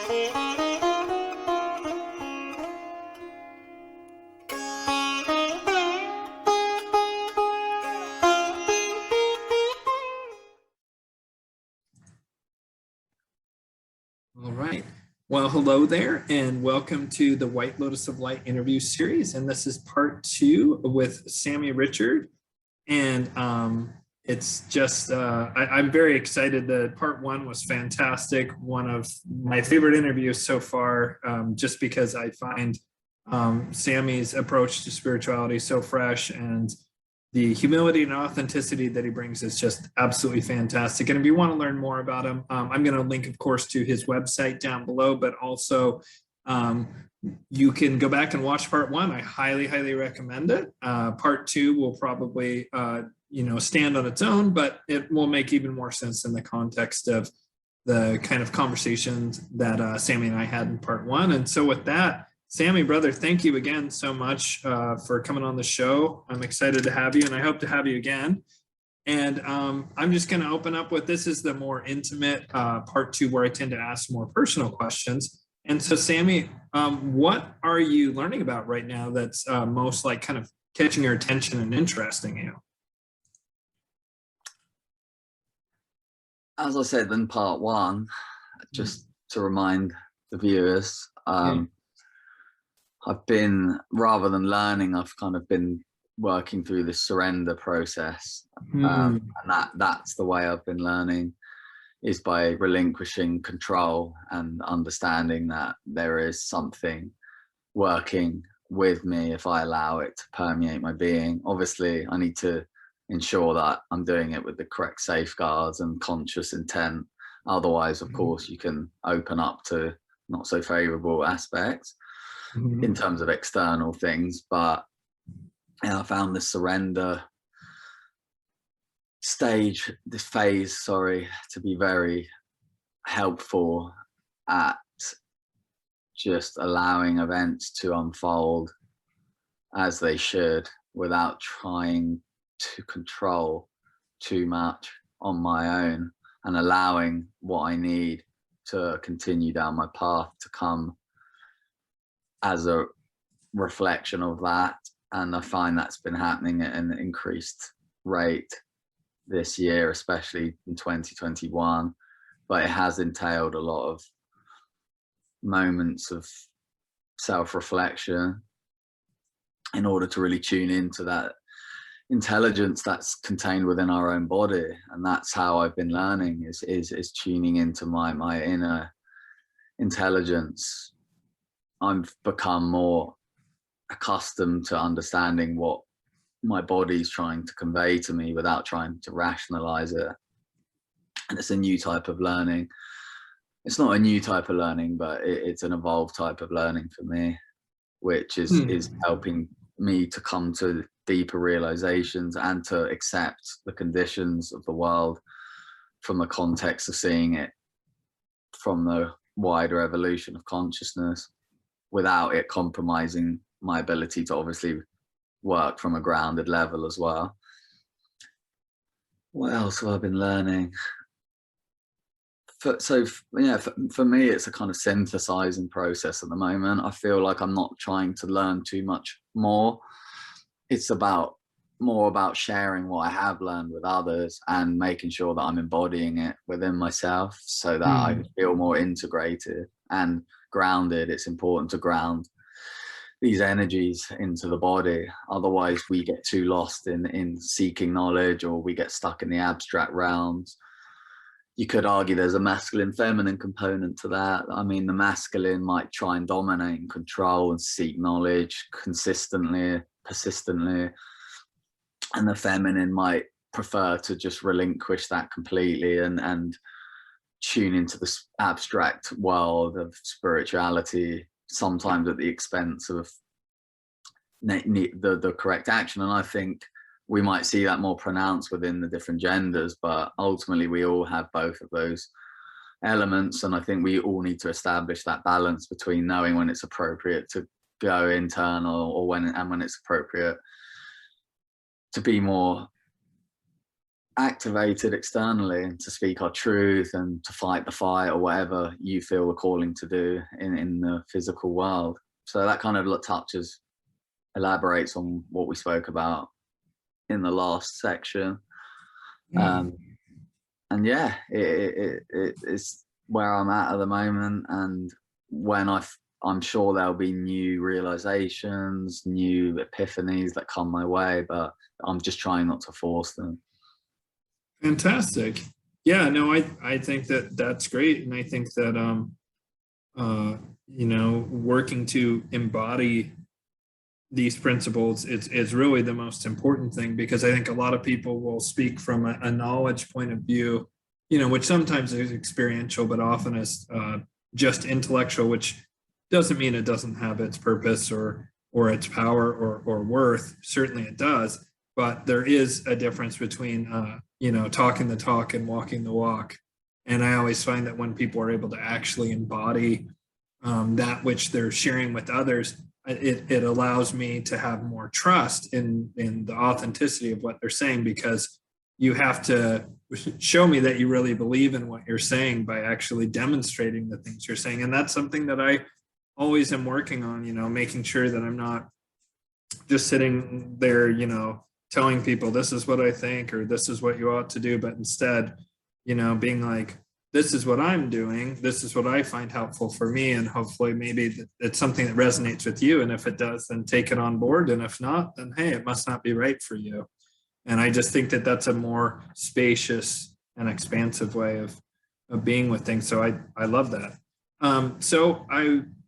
All right. Well, hello there, and welcome to the White Lotus of Light interview series. And this is part 2 with Sami Richard. And it's just, I'm very excited. The part 1 was fantastic. One of my favorite interviews so far, just because I find Sami's approach to spirituality so fresh, and the humility and authenticity that he brings is just absolutely fantastic. And if you want to learn more about him, I'm going to link, of course, to his website down below, but also you can go back and watch part 1. I highly, highly recommend it. Part 2 will probably, stand on its own, but it will make even more sense in the context of the kind of conversations that Sami and I had in part 1. And so with that, Sami, brother, thank you again so much for coming on the show. I'm excited to have you, and I hope to have you again. And I'm just going to open up with, this is the more intimate part 2, where I tend to ask more personal questions. And so, Sami, what are you learning about right now that's most like kind of catching your attention and interesting you? As I said in part 1, just to remind the viewers, I've been, rather than learning, I've kind of been working through this surrender process. And that's the way I've been learning, is by relinquishing control and understanding that there is something working with me if I allow it to permeate my being. Obviously, I need to ensure that I'm doing it with the correct safeguards and conscious intent. Otherwise, of course, you can open up to not so favorable aspects in terms of external things. But I found the surrender stage, this phase, to be very helpful at just allowing events to unfold as they should, without trying to control too much on my own, and allowing what I need to continue down my path to come as a reflection of that. And I find that's been happening at an increased rate this year, especially in 2021, but it has entailed a lot of moments of self-reflection in order to really tune into that intelligence that's contained within our own body. And that's how I've been learning, is tuning into my inner intelligence. I've become more accustomed to understanding what my body's trying to convey to me without trying to rationalize it. And it's a new type of learning. It's not a new type of learning, but it's an evolved type of learning for me, which is helping me to come to deeper realizations and to accept the conditions of the world from the context of seeing it from the wider evolution of consciousness, without it compromising my ability to obviously work from a grounded level as well. What else have I been learning? For me, it's a kind of synthesizing process at the moment. I feel like I'm not trying to learn too much more. It's more about sharing what I have learned with others and making sure that I'm embodying it within myself, so that I feel more integrated and grounded. It's important to ground these energies into the body. Otherwise, we get too lost in seeking knowledge, or we get stuck in the abstract realms. You could argue there's a masculine feminine component to that. I mean, the masculine might try and dominate and control and seek knowledge consistently, persistently, and the feminine might prefer to just relinquish that completely and tune into the abstract world of spirituality, sometimes at the expense of the correct action. And I think we might see that more pronounced within the different genders, but ultimately we all have both of those elements. And I think we all need to establish that balance between knowing when it's appropriate to go internal, or when it's appropriate to be more activated externally and to speak our truth and to fight the fight or whatever you feel the calling to do in the physical world. So that kind of elaborates on what we spoke about in the last section. And yeah, it's where I'm at the moment, and when I'm sure there'll be new realizations, new epiphanies that come my way, but I'm just trying not to force them. Fantastic. Yeah, no, I think that that's great. And I think that, you know, working to embody these principles is really the most important thing, because I think a lot of people will speak from a knowledge point of view, you know, which sometimes is experiential, but often is just intellectual, which doesn't mean it doesn't have its purpose or its power or worth. Certainly it does, but there is a difference between, you know, talking the talk and walking the walk. And I always find that when people are able to actually embody that which they're sharing with others, it allows me to have more trust in the authenticity of what they're saying, because you have to show me that you really believe in what you're saying by actually demonstrating the things you're saying. And that's something that I always am working on, you know, making sure that I'm not just sitting there, you know, telling people this is what I think or this is what you ought to do, but instead, you know, being like, this is what I'm doing, this is what I find helpful for me, and hopefully maybe it's something that resonates with you, and if it does, then take it on board, and if not, then hey, it must not be right for you. And I just think that that's a more spacious and expansive way of being with things. So I love that. So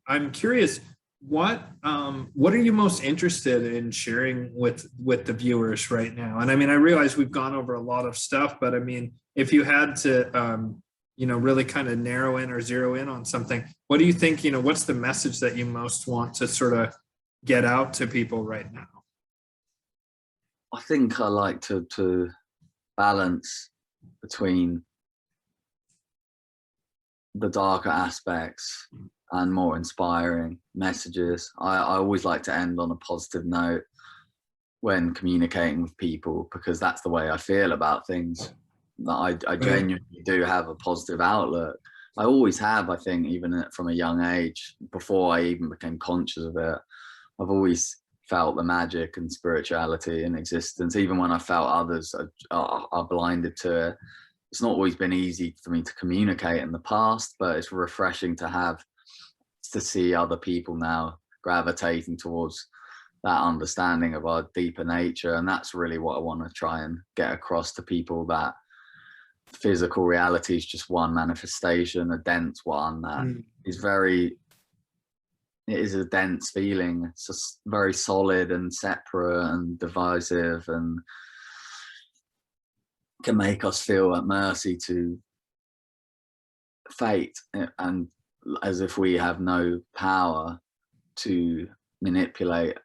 I'm curious, what are you most interested in sharing with the viewers right now? And I mean, I realize we've gone over a lot of stuff, but I mean, if you had to you know, really kind of narrow in or zero in on something, what do you think, you know, what's the message that you most want to sort of get out to people right now? I think I like to balance between the darker aspects and more inspiring messages. I always like to end on a positive note when communicating with people, because that's the way I feel about things. That I genuinely do have a positive outlook. I always have, I think, even from a young age, before I even became conscious of it. I've always felt the magic and spirituality in existence, even when I felt others are blinded to it. It's not always been easy for me to communicate in the past, but it's refreshing to see other people now gravitating towards that understanding of our deeper nature. And that's really what I want to try and get across to people, that physical reality is just one manifestation, a dense one that is it is a dense feeling. It's just very solid and separate and divisive, and can make us feel at mercy to fate, and as if we have no power to manipulate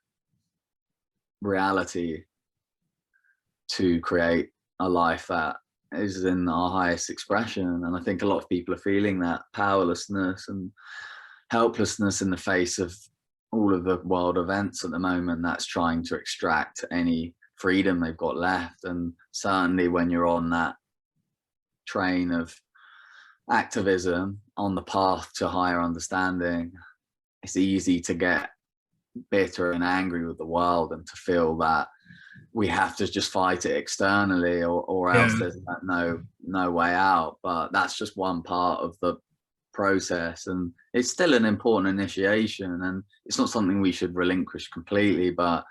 reality to create a life that is in our highest expression. And I think a lot of people are feeling that powerlessness and helplessness in the face of all of the world events at the moment that's trying to extract any freedom they've got left. And certainly when you're on that train of activism on the path to higher understanding, it's easy to get bitter and angry with the world and to feel that we have to just fight it externally, or else there's no way out. But that's just one part of the process, and it's still an important initiation, and it's not something we should relinquish completely. But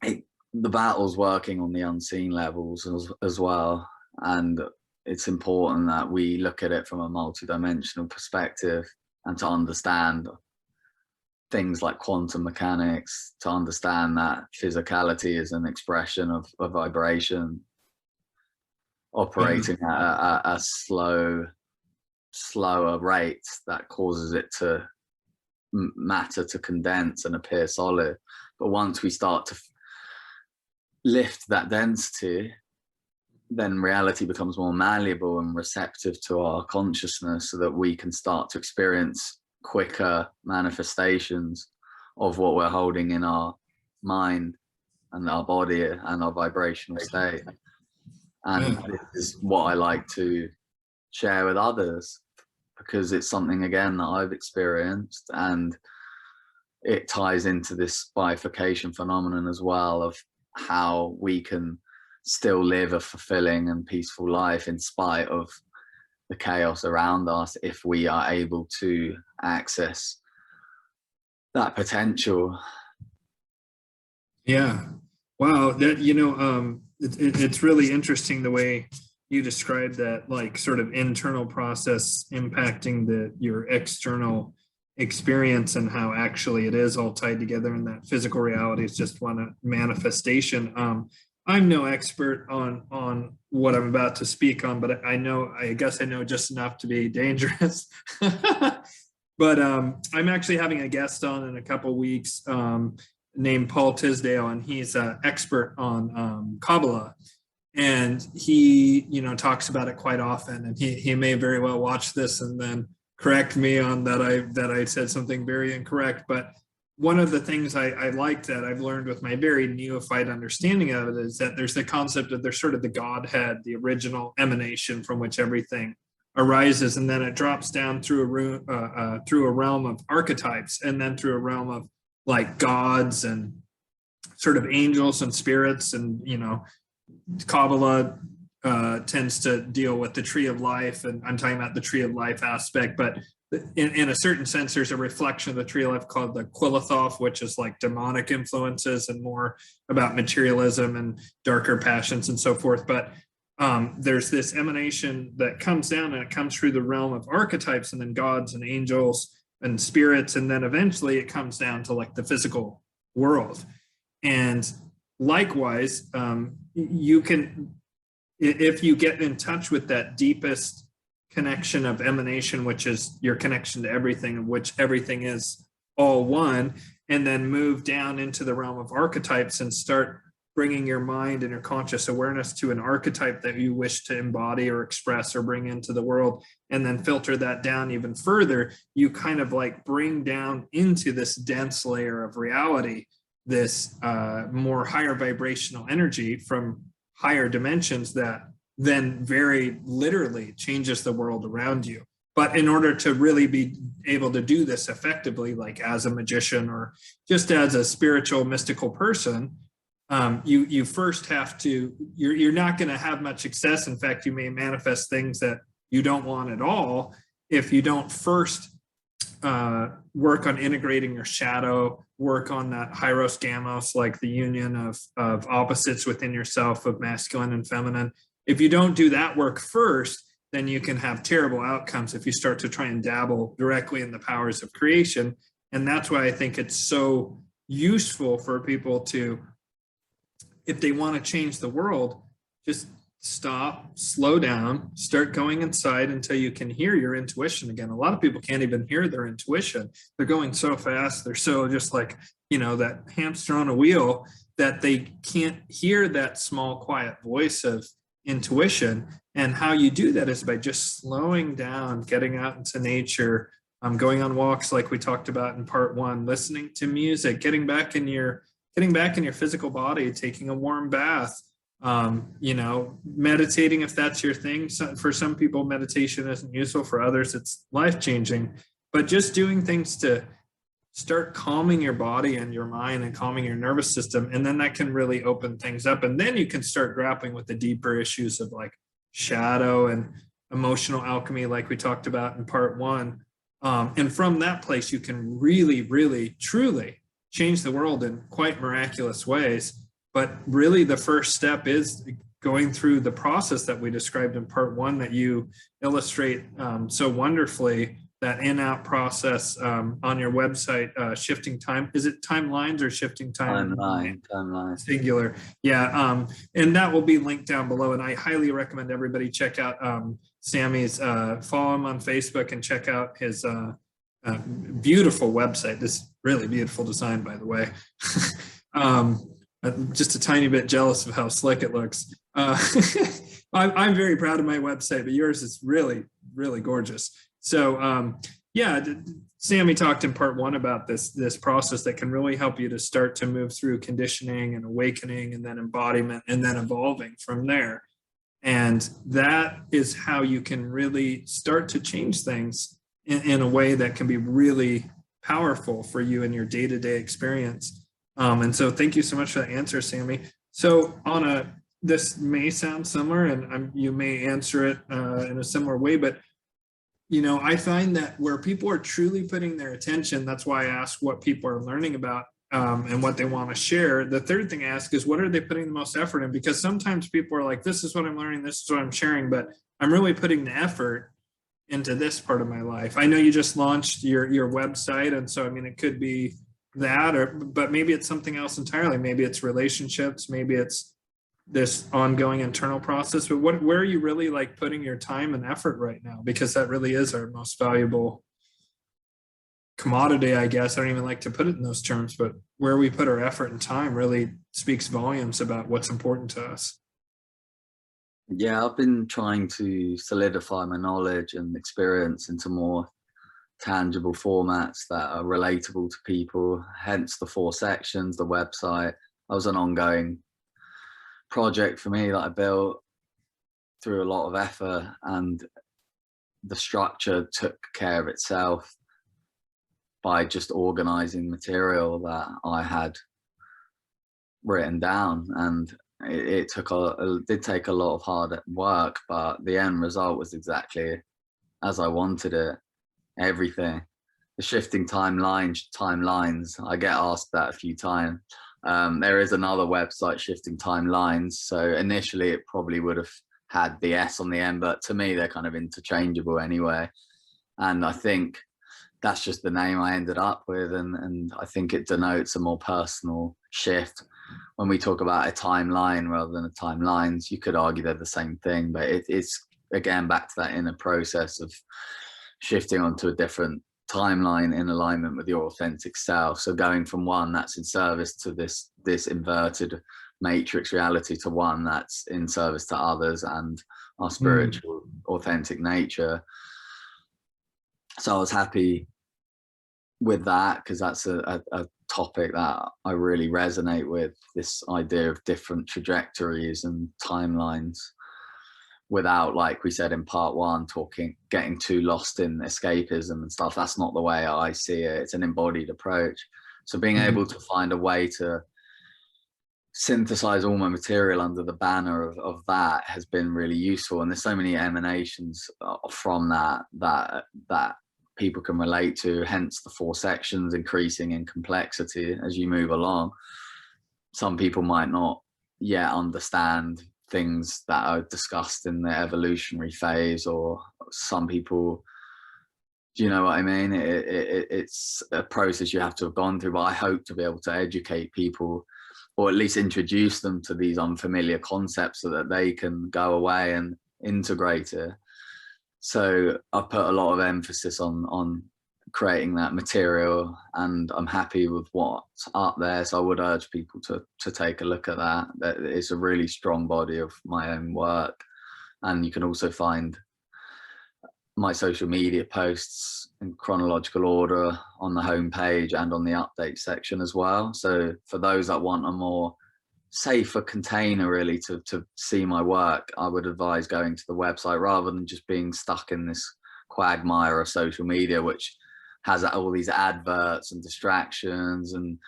the battle's working on the unseen levels as well, and it's important that we look at it from a multidimensional perspective, and to understand things like quantum mechanics, to understand that physicality is an expression of vibration operating at a slower rate that causes it to matter to condense and appear solid. But once we start to lift that density, then reality becomes more malleable and receptive to our consciousness, so that we can start to experience quicker manifestations of what we're holding in our mind and our body and our vibrational state. And Yeah. this is what I like to share with others, because it's something, again, that I've experienced, and it ties into this bifurcation phenomenon as well, of how we can still live a fulfilling and peaceful life in spite of the chaos around us, if we are able to access that potential. Yeah. Wow. That, you know, it's really interesting the way you describe that, like, sort of internal process impacting your external experience, and how actually it is all tied together, and that physical reality is just one manifestation. I'm no expert on what I'm about to speak on, but I guess I know just enough to be dangerous. But I'm actually having a guest on in a couple weeks, named Paul Tisdale, and he's an expert on Kabbalah. And he, you know, talks about it quite often, and he may very well watch this and then correct me on that I said something very incorrect. But one of the things I like that I've learned with my very neophyte understanding of it is that there's the concept of, there's sort of the Godhead, the original emanation from which everything arises, and then it drops down through a realm of archetypes, and then through a realm of like gods and sort of angels and spirits. And, you know, Kabbalah tends to deal with the tree of life, and I'm talking about the tree of life aspect, but in a certain sense, there's a reflection of the tree of life called the Qilithoth, which is like demonic influences and more about materialism and darker passions and so forth. But there's this emanation that comes down, and it comes through the realm of archetypes, and then gods and angels and spirits, and then eventually it comes down to like the physical world. And likewise, you can, if you get in touch with that deepest connection of emanation, which is your connection to everything, of which everything is all one, and then move down into the realm of archetypes and start bringing your mind and your conscious awareness to an archetype that you wish to embody or express or bring into the world, and then filter that down even further, you kind of like bring down into this dense layer of reality this more higher vibrational energy from higher dimensions that then very literally changes the world around you. But in order to really be able to do this effectively, like as a magician or just as a spiritual mystical person, you first have to, you're not going to have much success. In fact, you may manifest things that you don't want at all if you don't first work on integrating your shadow, work on that hieros gamos, like the union of opposites within yourself, of masculine and feminine. If you don't do that work first, then you can have terrible outcomes if you start to try and dabble directly in the powers of creation. And that's why I think it's so useful for people to, if they want to change the world, just stop, slow down, start going inside until you can hear your intuition again. A lot of people can't even hear their intuition. They're going so fast. They're so just like, you know, that hamster on a wheel, that they can't hear that small, quiet voice of intuition. And how you do that is by just slowing down, getting out into nature, going on walks like we talked about in part one, listening to music, getting back in your physical body, taking a warm bath, you know, meditating if that's your thing. So for some people, meditation isn't useful. For others, it's life-changing. But just doing things to start calming your body and your mind and calming your nervous system, and then that can really open things up. And then you can start grappling with the deeper issues of like shadow and emotional alchemy, like we talked about in part one. And from that place, you can really, really, truly change the world in quite miraculous ways. But really, the first step is going through the process that we described in part one, that you illustrate so wonderfully, that in-out process on your website, shifting time. Is it timelines or shifting time? Timeline. Singular. Yeah. And that will be linked down below. And I highly recommend everybody check out Sami's, follow him on Facebook and check out his beautiful website. This really beautiful design, by the way. I'm just a tiny bit jealous of how slick it looks. I'm very proud of my website, but yours is really, really gorgeous. So yeah, Sami talked in part one about this process that can really help you to start to move through conditioning and awakening, and then embodiment, and then evolving from there. And that is how you can really start to change things in a way that can be really powerful for you in your day-to-day experience. And so thank you so much for that answer, Sami. So this may sound similar, and you may answer it in a similar way, but I find that where people are truly putting their attention, that's why I ask what people are learning about and what they want to share. The third thing I ask is, what are they putting the most effort in? Because sometimes people are like, this is what I'm learning, this is what I'm sharing, but I'm really putting the effort into this part of my life. I know you just launched your website, and so, I mean, it could be that, but maybe it's something else entirely. Maybe it's relationships, maybe it's this ongoing internal process. But where are you really like putting your time and effort right now? Because that really is our most valuable commodity, I guess. I don't even like to put it in those terms, but where we put our effort and time really speaks volumes about what's important to us. Yeah, I've been trying to solidify my knowledge and experience into more tangible formats that are relatable to people, hence the 4 sections, the website. That was an ongoing project for me that I built through a lot of effort, and the structure took care of itself by just organizing material that I had written down. And it did take a lot of hard work, but the end result was exactly as I wanted it. Everything, the shifting timelines, I get asked that a few times. There is another website, Shifting Timelines. So initially it probably would have had the S on the end, but to me, they're kind of interchangeable anyway. And I think that's just the name I ended up with. And I think it denotes a more personal shift. When we talk about a timeline rather than a timelines, you could argue they're the same thing, but it's again, back to that inner process of shifting onto a different timeline in alignment with your authentic self. So going from one that's in service to this inverted matrix reality to one that's in service to others and our spiritual authentic nature. So I was happy with that, because that's a topic that I really resonate with, this idea of different trajectories and timelines, without, like we said in part 1, getting too lost in escapism and stuff. That's not the way I see it. It's an embodied approach. So being able to find a way to synthesize all my material under the banner of that has been really useful. And there's so many emanations from that people can relate to, hence the 4 sections, increasing in complexity as you move along. Some people might not yet understand things that are discussed in the evolutionary phase, or some people, do you know what I mean? It's a process you have to have gone through, but I hope to be able to educate people, or at least introduce them to these unfamiliar concepts so that they can go away and integrate it. So I've put a lot of emphasis on creating that material, and I'm happy with what's up there. So I would urge people to take a look at that. It's a really strong body of my own work. And you can also find my social media posts in chronological order on the homepage and on the update section as well. So for those that want a more safer container really to see my work, I would advise going to the website rather than just being stuck in this quagmire of social media, which has all these adverts and distractions and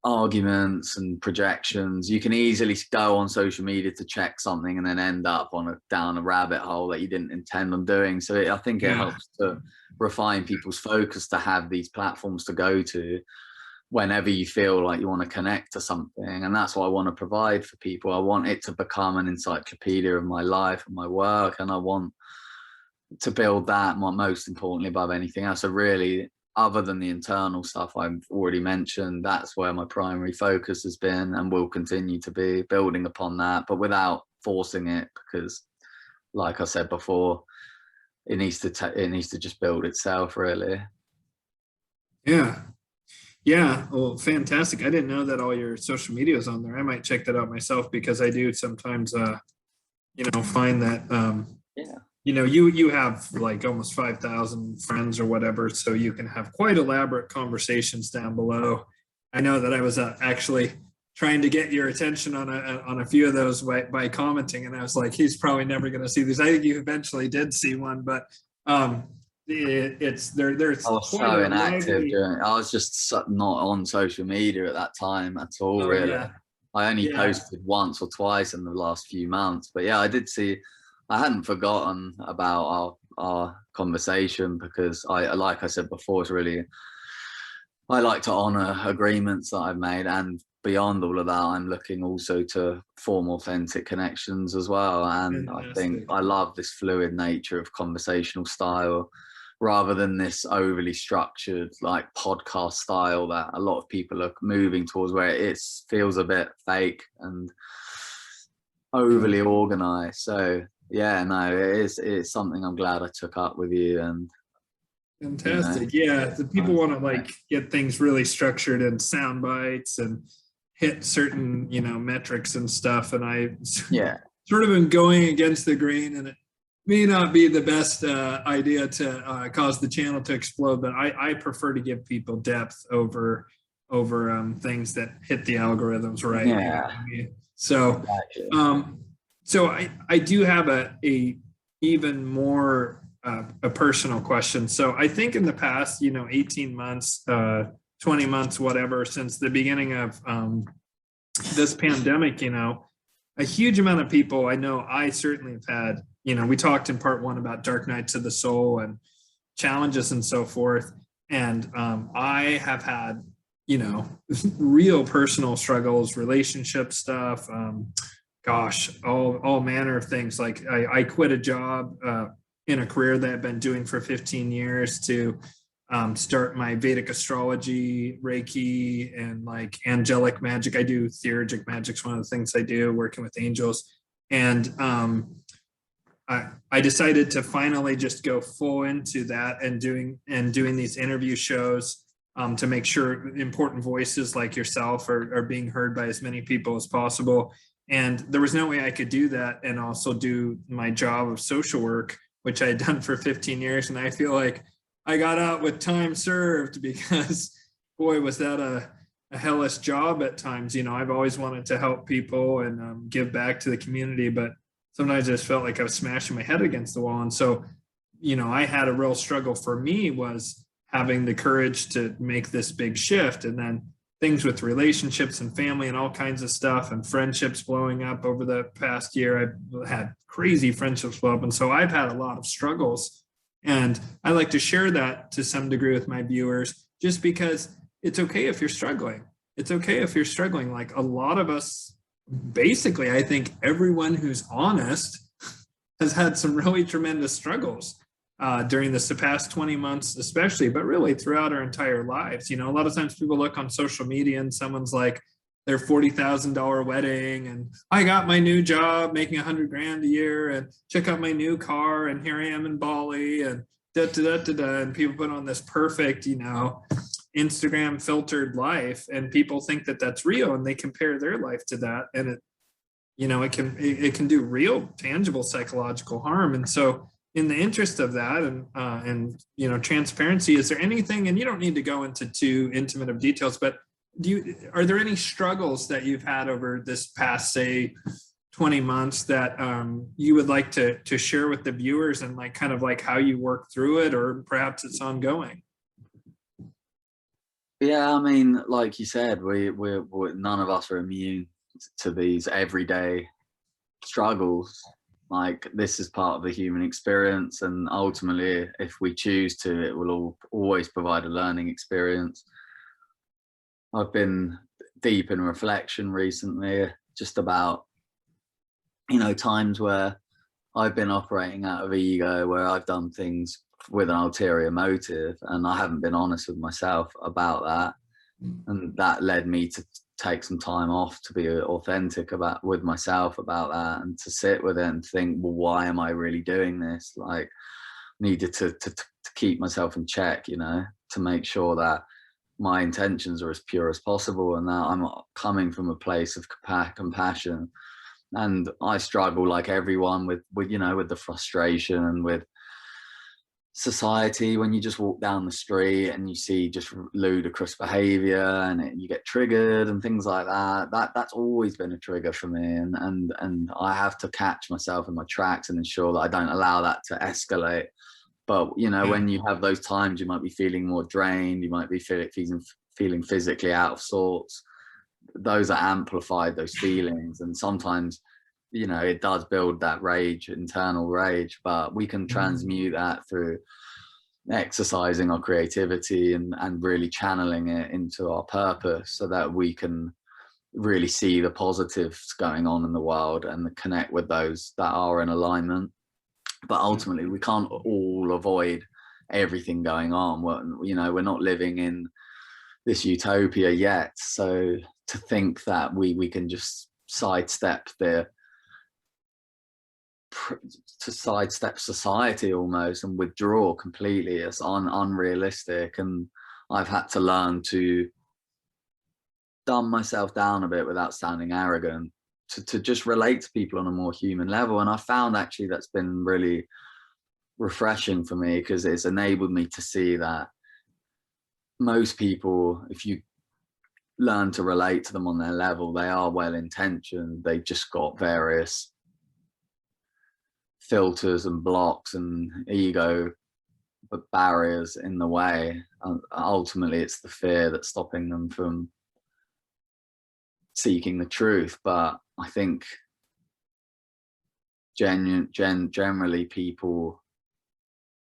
arguments and projections. You can easily go on social media to check something and then end up down a rabbit hole that you didn't intend on doing. So I think it helps to refine people's focus to have these platforms to go to whenever you feel like you want to connect to something. And that's what I want to provide for people. I want it to become an encyclopedia of my life and my work, and I want to build that most importantly above anything else. So really, other than the internal stuff I've already mentioned, that's where my primary focus has been and will continue to be, building upon that, but without forcing it, because like I said before, it needs to just build itself really. Yeah, well, fantastic. I didn't know that all your social media is on there. I might check that out myself, because I do sometimes find that you have like almost 5,000 friends or whatever, so you can have quite elaborate conversations down below. I know that I was actually trying to get your attention on a few of those by commenting, and I was like, he's probably never going to see these. I think you eventually did see one, but it's there. There's I was so inactive during. I was just not on social media at that time at all. Really, yeah. I only posted once or twice in the last few months. But yeah, I did see. I hadn't forgotten about our conversation, because like I said before, it's really, I like to honor agreements that I've made, and beyond all of that, I'm looking also to form authentic connections as well. And I think I love this fluid nature of conversational style, rather than this overly structured like podcast style that a lot of people are moving towards, where it feels a bit fake and overly organized. So yeah, no, it's something I'm glad I took up with you. And fantastic. Yeah, the people want to like get things really structured in sound bites and hit certain, metrics and stuff. And I sort of am going against the grain, and it may not be the best idea to cause the channel to explode, but I prefer to give people depth over things that hit the algorithms right. Yeah. So, so I do have a even more a personal question. So I think in the past, 18 months, 20 months, whatever, since the beginning of this pandemic, a huge amount of people, I know I certainly have had, we talked in part one about dark nights of the soul and challenges and so forth. And I have had, real personal struggles, relationship stuff, all manner of things. Like I quit a job in a career that I've been doing for 15 years to start my Vedic astrology, Reiki, and like angelic magic. I do theurgic magic. It's one of the things I do, working with angels. And I decided to finally just go full into that and doing these interview shows to make sure important voices like yourself are being heard by as many people as possible. And there was no way I could do that and also do my job of social work, which I had done for 15 years. And I feel like I got out with time served, because boy, was that a hellish job at times. I've always wanted to help people and give back to the community, but sometimes I just felt like I was smashing my head against the wall. And so, I had a real struggle for me was having the courage to make this big shift. And then things with relationships and family and all kinds of stuff, and friendships blowing up over the past year. I've had crazy friendships blow up. And so I've had a lot of struggles. And I like to share that to some degree with my viewers, just because it's okay if you're struggling. It's okay if you're struggling. Like a lot of us, basically, I think everyone who's honest has had some really tremendous struggles during this past 20 months, especially, but really throughout our entire lives. A lot of times people look on social media and someone's like their $40,000 wedding, and I got my new job making $100,000 a year, and check out my new car, and here I am in Bali, and and people put on this perfect, Instagram filtered life, and people think that that's real, and they compare their life to that, and it can do real tangible psychological harm. And so in the interest of that and transparency, is there anything, and you don't need to go into too intimate of details, but are there any struggles that you've had over this past, say, 20 months that you would like to share with the viewers, and like kind of like how you work through it, or perhaps it's ongoing? Yeah, I mean, like you said, we're none of us are immune to these everyday struggles. Like, this is part of the human experience, and ultimately, if we choose to, it will always provide a learning experience. I've been deep in reflection recently, just about, times where I've been operating out of ego, where I've done things with an ulterior motive, and I haven't been honest with myself about that. And that led me to take some time off to be authentic with myself about that, and to sit with it and think, well, why am I really doing this? Like, needed to keep myself in check, to make sure that my intentions are as pure as possible, and that I'm coming from a place of compassion. And I struggle, like everyone, with the frustration and with society, when you just walk down the street and you see just ludicrous behavior and you get triggered and things like that's always been a trigger for me, and I have to catch myself in my tracks and ensure that I don't allow that to escalate. But you know, when you have those times, you might be feeling more drained, you might be feeling physically out of sorts. Those are amplified, those feelings, and sometimes, you know, it does build that rage, internal rage, but we can transmute that through exercising our creativity and really channeling it into our purpose, so that we can really see the positives going on in the world and connect with those that are in alignment. But ultimately, we can't all avoid everything going on. You know, we're not living in this utopia yet. So to think that we can just sidestep society almost and withdraw completely is unrealistic. And I've had to learn to dumb myself down a bit without sounding arrogant, to just relate to people on a more human level. And I found actually that's been really refreshing for me, because it's enabled me to see that most people, if you learn to relate to them on their level, they are well intentioned. They just got various filters and blocks and ego barriers in the way. Ultimately, it's the fear that's stopping them from seeking the truth. But I think generally people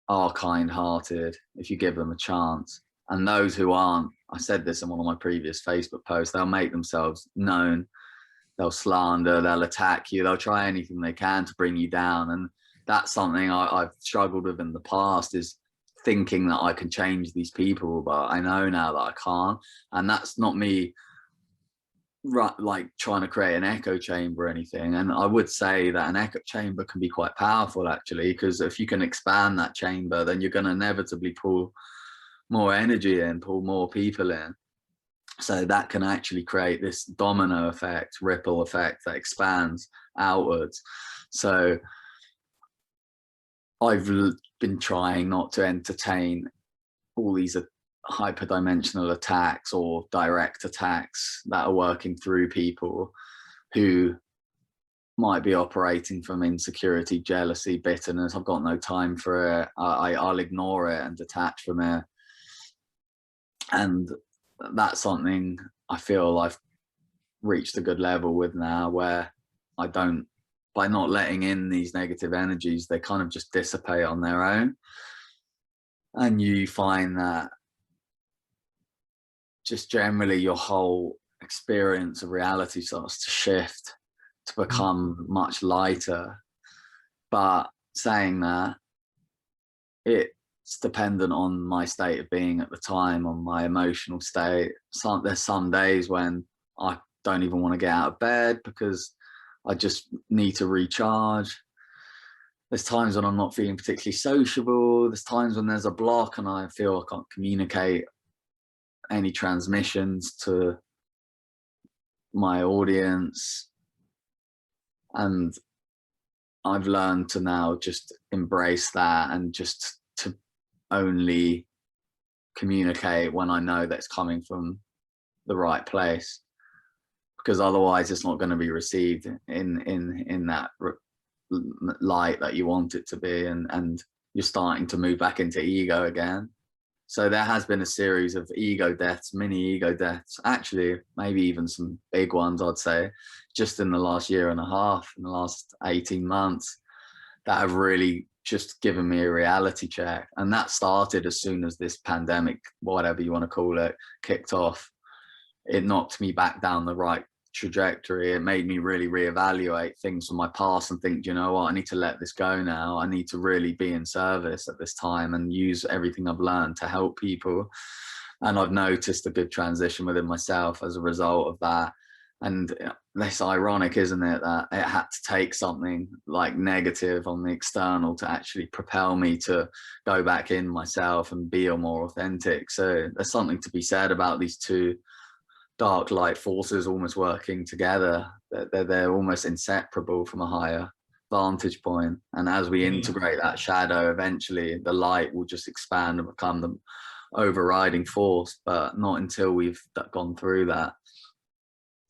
are kind-hearted if you give them a chance. And those who aren't, I said this in one of my previous Facebook posts, they'll make themselves known, they'll slander, they'll attack you, they'll try anything they can to bring you down. And that's something I've struggled with in the past, is thinking that I can change these people, but I know now that I can't. And that's not me like trying to create an echo chamber or anything. And I would say that an echo chamber can be quite powerful actually, because if you can expand that chamber, then you're going to inevitably pull more energy in, pull more people in. So that can actually create this domino effect, ripple effect that expands outwards. So I've been trying not to entertain all these hyperdimensional attacks or direct attacks that are working through people who might be operating from insecurity, jealousy, bitterness. I've got no time for it. I'll ignore it and detach from it. And that's something I feel I've reached a good level with now, where I don't, by not letting in these negative energies, they kind of just dissipate on their own. And you find that just generally your whole experience of reality starts to shift, to become much lighter. But saying that, it's dependent on my state of being at the time, on my emotional state. There's some days when I don't even want to get out of bed because I just need to recharge. There's times when I'm not feeling particularly sociable. There's times when there's a block and I feel I can't communicate any transmissions to my audience. And I've learned to now just embrace that and just to only communicate when I know that it's coming from the right place, because otherwise it's not going to be received in that light that you want it to be, and you're starting to move back into ego again. So there has been a series of ego deaths, mini ego deaths, actually maybe even some big ones, I'd say, just in the last year and a half, in the last 18 months, that have really just given me a reality check. And that started as soon as this pandemic, whatever you want to call it, kicked off. It knocked me back down the right trajectory. It made me really reevaluate things from my past and think, you know what, I need to let this go now. I need to really be in service at this time and use everything I've learned to help people. And I've noticed a good transition within myself as a result of that. And it's ironic, isn't it, that it had to take something like negative on the external to actually propel me to go back in myself and be more authentic. So there's something to be said about these two dark light forces almost working together. They're almost inseparable from a higher vantage point, and as we integrate that shadow, eventually the light will just expand and become the overriding force, but not until we've gone through that.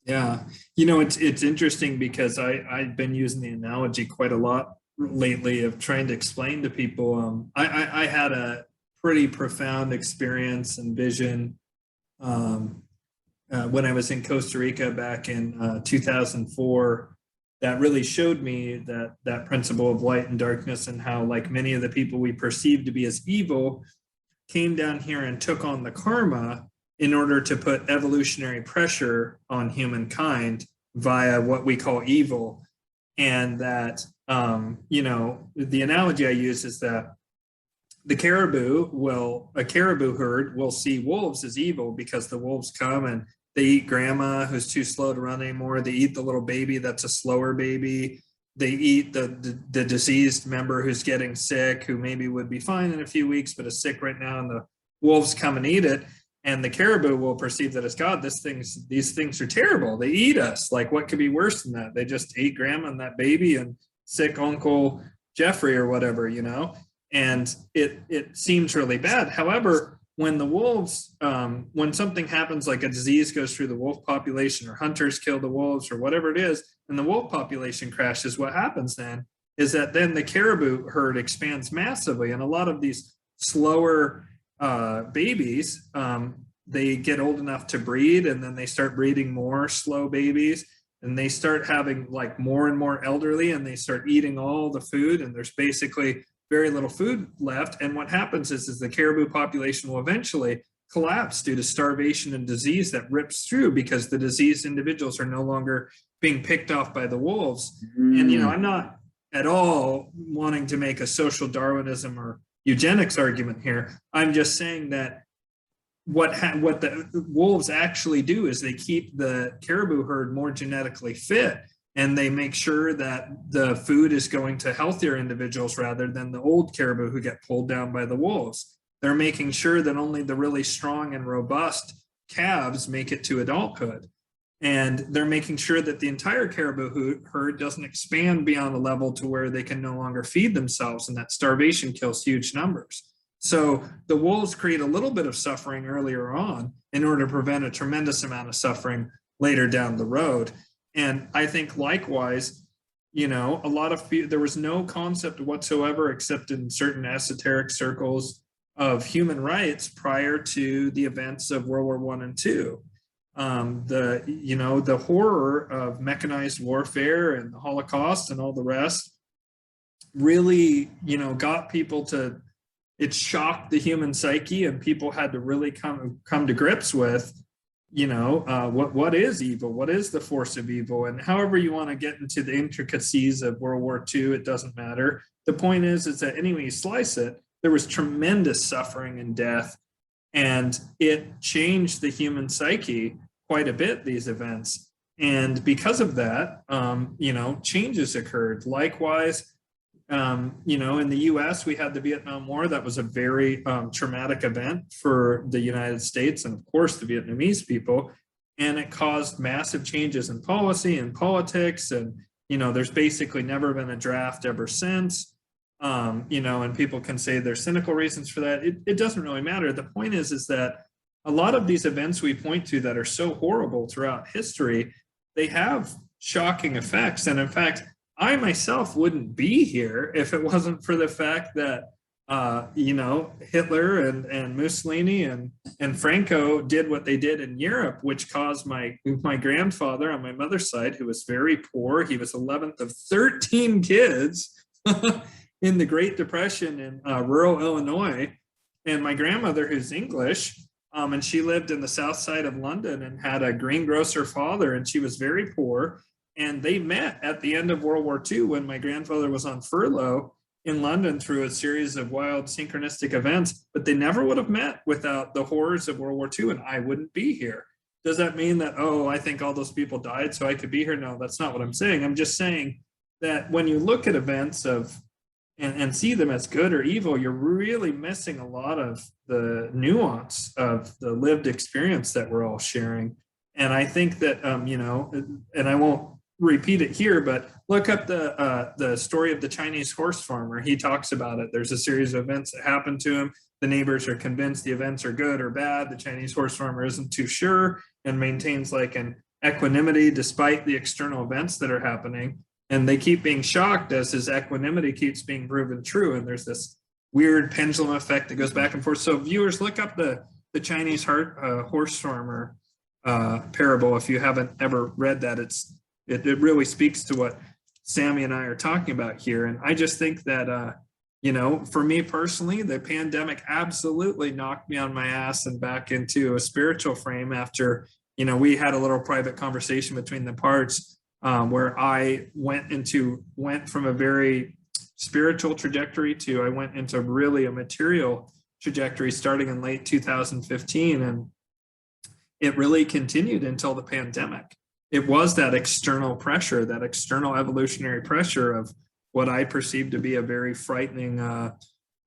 Yeah, you know, it's interesting because I've been using the analogy quite a lot lately of trying to explain to people. I had a pretty profound experience and vision when I was in Costa Rica back in 2004, that really showed me that principle of light and darkness, and how, like, many of the people we perceive to be as evil came down here and took on the karma in order to put evolutionary pressure on humankind via what we call evil. And that, you know, the analogy I use is that a caribou herd will see wolves as evil because the wolves come and they eat grandma who's too slow to run anymore. They eat the little baby that's a slower baby. They eat the diseased member who's getting sick, who maybe would be fine in a few weeks, but is sick right now, and the wolves come and eat it. And the caribou will perceive that as, God, these things are terrible. They eat us. Like, what could be worse than that? They just ate grandma and that baby and sick Uncle Jeffrey or whatever, you know? And it seems really bad. However, when the wolves, when something happens, like a disease goes through the wolf population, or hunters kill the wolves, or whatever it is, and the wolf population crashes, what happens then is that then the caribou herd expands massively. And a lot of these slower babies, they get old enough to breed, and then they start breeding more slow babies, and they start having like more and more elderly, and they start eating all the food, and there's basically very little food left. And what happens is the caribou population will eventually collapse due to starvation and disease that rips through, because the diseased individuals are no longer being picked off by the wolves. And, you know, I'm not at all wanting to make a social Darwinism or eugenics argument here. I'm just saying that what the wolves actually do is they keep the caribou herd more genetically fit, and they make sure that the food is going to healthier individuals rather than the old caribou who get pulled down by the wolves. They're making sure that only the really strong and robust calves make it to adulthood. And they're making sure that the entire caribou herd doesn't expand beyond a level to where they can no longer feed themselves, and that starvation kills huge numbers. So the wolves create a little bit of suffering earlier on in order to prevent a tremendous amount of suffering later down the road. And I think likewise, you know, there was no concept whatsoever, except in certain esoteric circles, of human rights prior to the events of World War I and II. The horror of mechanized warfare and the Holocaust and all the rest really, you know, got people to, it shocked the human psyche, and people had to really come to grips with, you know, what is evil? What is the force of evil? And however you want to get into the intricacies of World War II, it doesn't matter. The point is that anyway you slice it, there was tremendous suffering and death, and it changed the human psyche quite a bit, these events. And because of that, you know, changes occurred. Likewise, you know, in the US, we had the Vietnam War. That was a very traumatic event for the United States and, of course, the Vietnamese people. And it caused massive changes in policy and politics. And, you know, there's basically never been a draft ever since. You know, and people can say there's cynical reasons for that. It doesn't really matter. The point is that a lot of these events we point to that are so horrible throughout history, they have shocking effects. And in fact, I myself wouldn't be here if it wasn't for the fact that, you know, Hitler and Mussolini and Franco did what they did in Europe, which caused my grandfather on my mother's side, who was very poor. He was 11th of 13 kids in the Great Depression in rural Illinois. And my grandmother, who's English, and she lived in the south side of London and had a greengrocer father, and she was very poor. And they met at the end of World War II when my grandfather was on furlough in London through a series of wild synchronistic events, but they never would have met without the horrors of World War II, and I wouldn't be here. Does that mean that, oh, I think all those people died so I could be here? No, that's not what I'm saying. I'm just saying that when you look at events and see them as good or evil, you're really missing a lot of the nuance of the lived experience that we're all sharing. And I think that, you know, and I won't repeat it here, but look up the story of the Chinese horse farmer. He talks about it. There's a series of events that happen to him. The neighbors are convinced the events are good or bad. The Chinese horse farmer isn't too sure and maintains like an equanimity despite the external events that are happening. And they keep being shocked as his equanimity keeps being proven true. And there's this weird pendulum effect that goes back and forth. So viewers, look up the Chinese horse farmer parable if you haven't ever read that. It really speaks to what Sami and I are talking about here. And I just think that, you know, for me personally, the pandemic absolutely knocked me on my ass and back into a spiritual frame after, you know, we had a little private conversation between the parts where I went from a very spiritual trajectory to I went into really a material trajectory starting in late 2015. And it really continued until the pandemic. It was that external pressure, that external evolutionary pressure of what I perceived to be a very frightening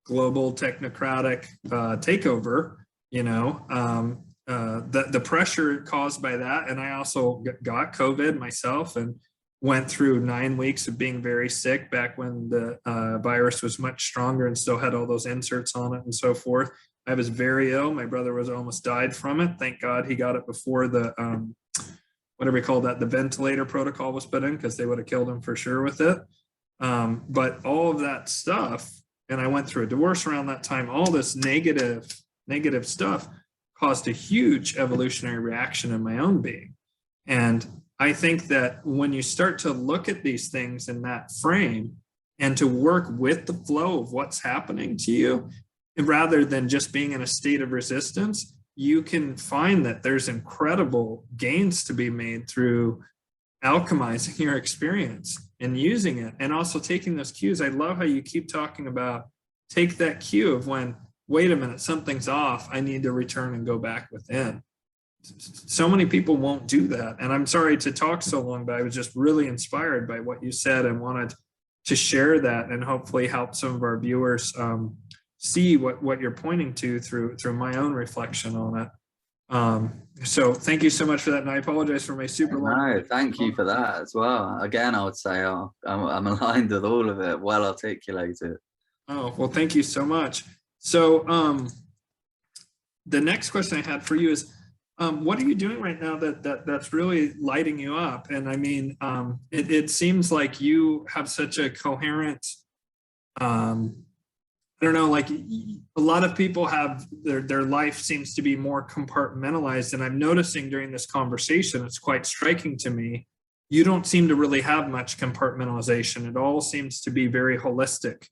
global technocratic takeover, you know, the pressure caused by that. And I also got COVID myself and went through 9 weeks of being very sick back when the virus was much stronger and still had all those inserts on it and so forth. I was very ill. My brother was almost died from it. Thank God he got it before the, whatever we call that, the ventilator protocol was put in, because they would have killed him for sure with it. But all of that stuff, and I went through a divorce around that time, all this negative stuff caused a huge evolutionary reaction in my own being. And I think that when you start to look at these things in that frame and to work with the flow of what's happening to you, rather than just being in a state of resistance, you can find that there's incredible gains to be made through alchemizing your experience and using it, and also taking those cues. I love how you keep talking about take that cue of when, wait a minute, something's off, I need to return and go back within. So many people won't do that. And I'm sorry to talk so long, but I was just really inspired by what you said and wanted to share that and hopefully help some of our viewers see what you're pointing to through my own reflection on it. So thank you so much for that. And I apologize for my super long. No, thank you for that as well. Again, I would say I'm aligned with all of it, well articulated. Oh, well, thank you so much. So the next question I had for you is, what are you doing right now that's really lighting you up? And I mean, it seems like you have such a coherent, I don't know, like a lot of people have their life seems to be more compartmentalized. And I'm noticing during this conversation, it's quite striking to me, you don't seem to really have much compartmentalization. It all seems to be very holistic.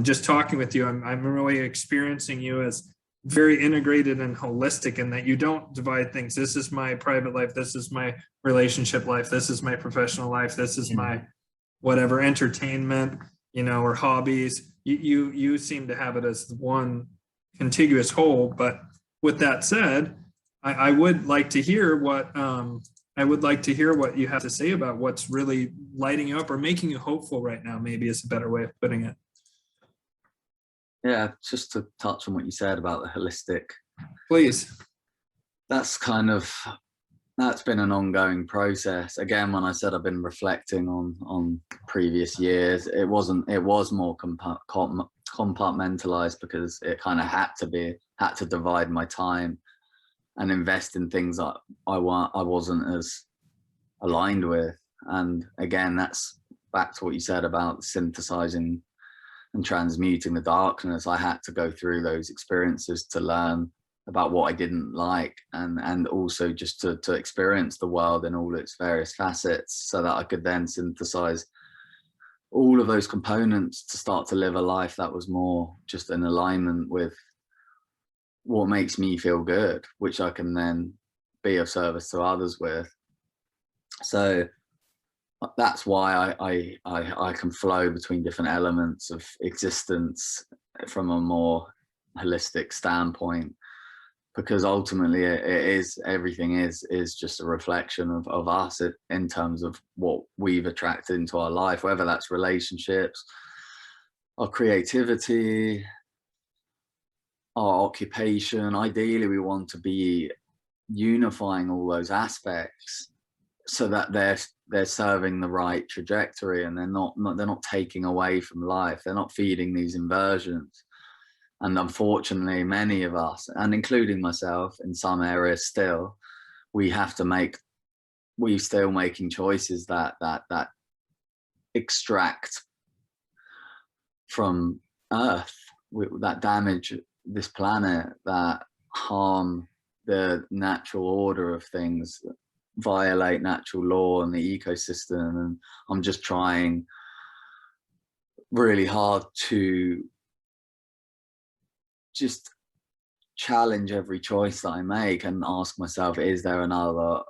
Just talking with you, I'm really experiencing you as very integrated and holistic, in that you don't divide things. This is my private life. This is my relationship life. This is my professional life. This is my whatever entertainment, you know, or hobbies. You seem to have it as one contiguous whole. But with that said, I would like to hear what you have to say about what's really lighting you up or making you hopeful right now, maybe is a better way of putting it. Yeah, just to touch on what you said about the holistic. Please. That's been an ongoing process. Again, when I said I've been reflecting on previous years, it was more compartmentalized, because it kind of had to divide my time and invest in things that I wasn't as aligned with. And again, that's back to what you said about synthesizing and transmuting the darkness. I had to go through those experiences to learn about what I didn't like, and also just to experience the world in all its various facets, so that I could then synthesize all of those components to start to live a life that was more just in alignment with what makes me feel good, which I can then be of service to others with. So that's why I can flow between different elements of existence from a more holistic standpoint, because ultimately everything is just a reflection of us in terms of what we've attracted into our life, whether that's relationships, our creativity, our occupation. Ideally, we want to be unifying all those aspects so that they're they're serving the right trajectory, and they're not taking away from life. They're not feeding these inversions. And unfortunately, many of us, and including myself in some areas still, we're still making choices that extract from Earth, that damage this planet, that harm the natural order of things, violate natural law and the ecosystem. And I'm just trying really hard to just challenge every choice that I make and ask myself, is there another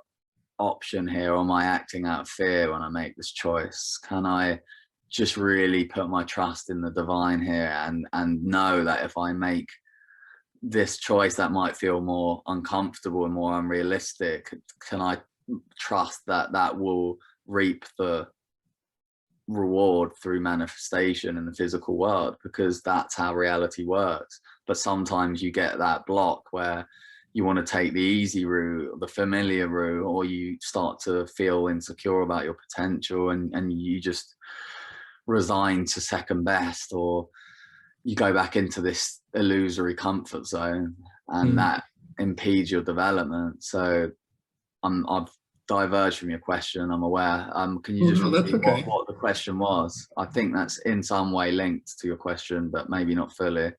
option here, or am I acting out of fear when I make this choice? Can I just really put my trust in the divine here and know that if I make this choice that might feel more uncomfortable and more unrealistic, can I trust that that will reap the reward through manifestation in the physical world? Because that's how reality works. But sometimes you get that block where you want to take the easy route, the familiar route, or you start to feel insecure about your potential, and you just resign to second best, or you go back into this illusory comfort zone, and that impedes your development. So I've diverged from your question, I'm aware. Can you just repeat what the question was? I think that's in some way linked to your question, but maybe not fully.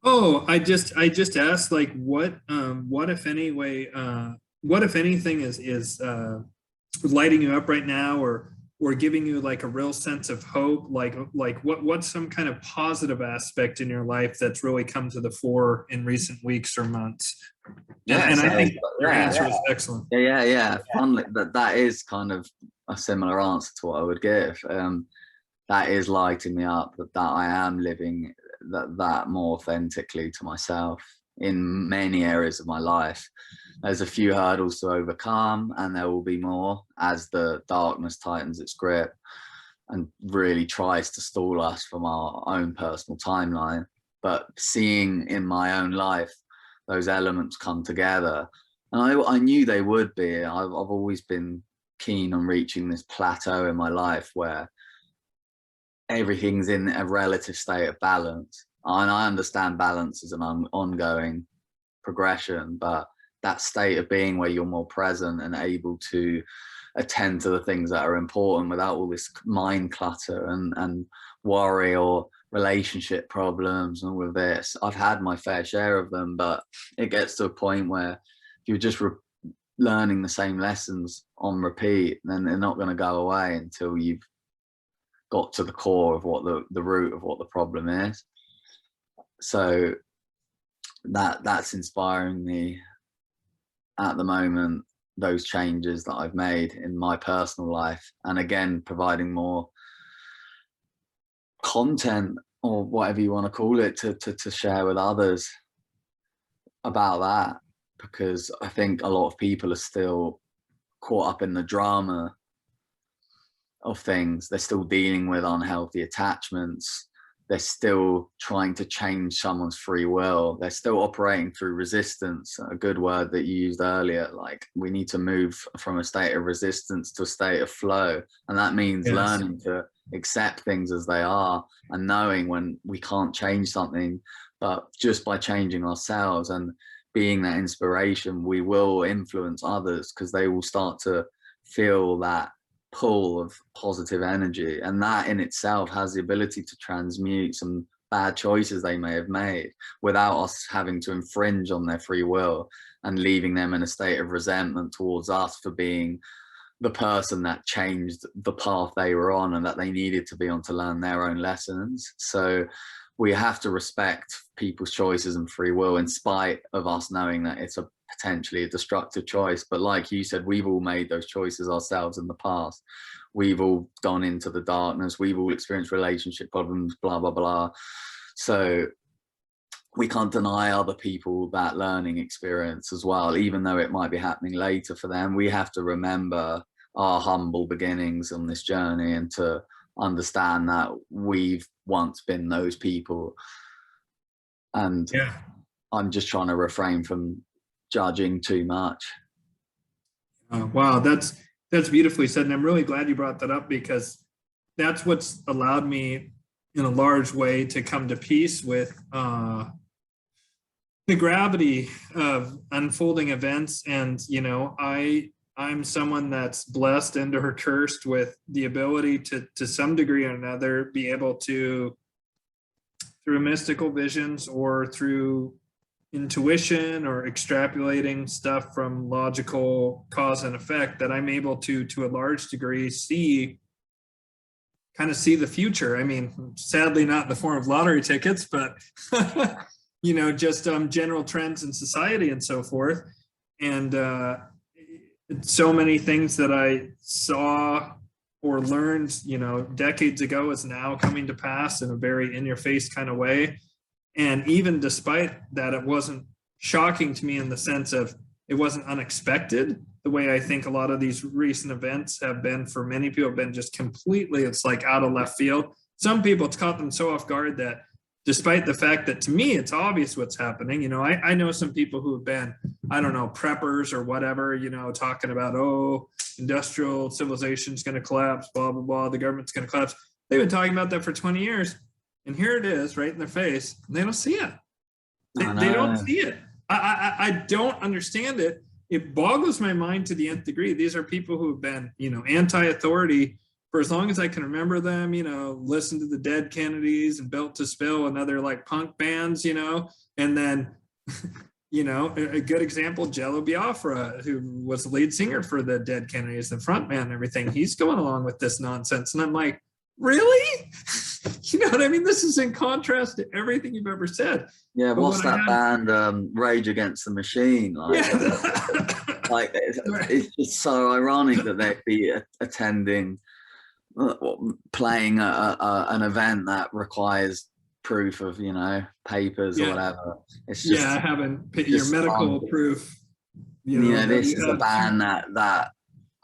Oh, I just asked, like, what if anything is lighting you up right now, or giving you like a real sense of hope, like what's some kind of positive aspect in your life that's really come to the fore in recent weeks or months? Yeah, and I think your answer is excellent. Yeah. Funnily, that is kind of a similar answer to what I would give. That is lighting me up, that I am living that more authentically to myself in many areas of my life. There's a few hurdles to overcome, and there will be more as the darkness tightens its grip and really tries to stall us from our own personal timeline. But seeing in my own life those elements come together, and I knew they would be. I've always been keen on reaching this plateau in my life where everything's in a relative state of balance. And I understand balance is an ongoing progression, but that state of being where you're more present and able to attend to the things that are important without all this mind clutter and worry or relationship problems and all of this. I've had my fair share of them, but it gets to a point where you're just learning the same lessons on repeat, then they're not going to go away until you've got to the core of what the root of what the problem is. So that's inspiring me at the moment, those changes that I've made in my personal life, and again providing more content, or whatever you want to call it, to share with others about that, because I think a lot of people are still caught up in the drama of things. They're still dealing with unhealthy attachments. They're still trying to change someone's free will. They're still operating through resistance, a good word that you used earlier. Like, we need to move from a state of resistance to a state of flow. And that means learning to accept things as they are, and knowing when we can't change something, but just by changing ourselves and being that inspiration, we will influence others, because they will start to feel that pull of positive energy, and that in itself has the ability to transmute some bad choices they may have made without us having to infringe on their free will and leaving them in a state of resentment towards us for being the person that changed the path they were on and that they needed to be on to learn their own lessons. So we have to respect people's choices and free will, in spite of us knowing that it's a potentially a destructive choice. But like you said, we've all made those choices ourselves in the past. We've all gone into the darkness. We've all experienced relationship problems, blah, blah, blah. So we can't deny other people that learning experience as well, even though it might be happening later for them. We have to remember our humble beginnings on this journey, and to understand that we've once been those people. And I'm just trying to refrain from judging too much. Wow, that's That's beautifully said. And I'm really glad you brought that up, because that's what's allowed me in a large way to come to peace with the gravity of unfolding events. And, you know, I'm someone that's blessed and or cursed with the ability to some degree or another, be able to, through mystical visions or through intuition or extrapolating stuff from logical cause and effect, that I'm able to a large degree kind of see the future. I mean, sadly not in the form of lottery tickets, but you know, just general trends in society and so forth. And so many things that I saw or learned, you know, decades ago is now coming to pass in a very in your face kind of way. And even despite that, it wasn't shocking to me in the sense of it wasn't unexpected, the way I think a lot of these recent events have been for many people, have been just completely, it's like out of left field. Some people, it's caught them so off guard that despite the fact that to me, it's obvious what's happening. You know, I know some people who have been, I don't know, preppers or whatever, you know, talking about, oh, industrial civilization is going to collapse, blah, blah, blah, the government's going to collapse. They've been talking about that for 20 years. And here it is right in their face. And they don't see it. They don't see it. I don't understand it. It boggles my mind to the nth degree. These are people who have been, you know, anti-authority for as long as I can remember them, you know, listen to the Dead Kennedys and Built to Spill and other like punk bands, you know, and then, you know, a good example, Jello Biafra, who was the lead singer for the Dead Kennedys, the front man and everything. He's going along with this nonsense. And I'm like, really? You know what I mean? This is in contrast to everything you've ever said. Yeah, but what's that band, Rage Against the Machine? Like, yeah. Like it's just so ironic that they'd be attending, playing an event that requires proof of, you know, papers or whatever. It's just, I haven't your medical proof. You know, this is a band that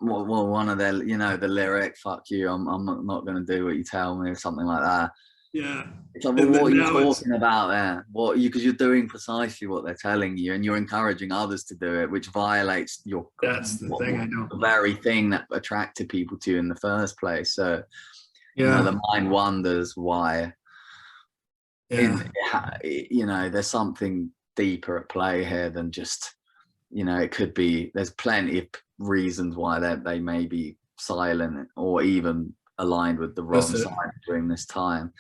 well, one of their, you know, the lyric, fuck you, I'm not going to do what you tell me, or something like that. Yeah. It's like, well, what are you talking about there? Because you're doing precisely what they're telling you, and you're encouraging others to do it, which violates your, that's the thing, I know, the very thing that attracted people to you in the first place. So, yeah, you know, the mind wonders why. Yeah. You know, there's something deeper at play here than just, you know, it could be, there's plenty of reasons why they may be silent or even aligned with the wrong side during this time.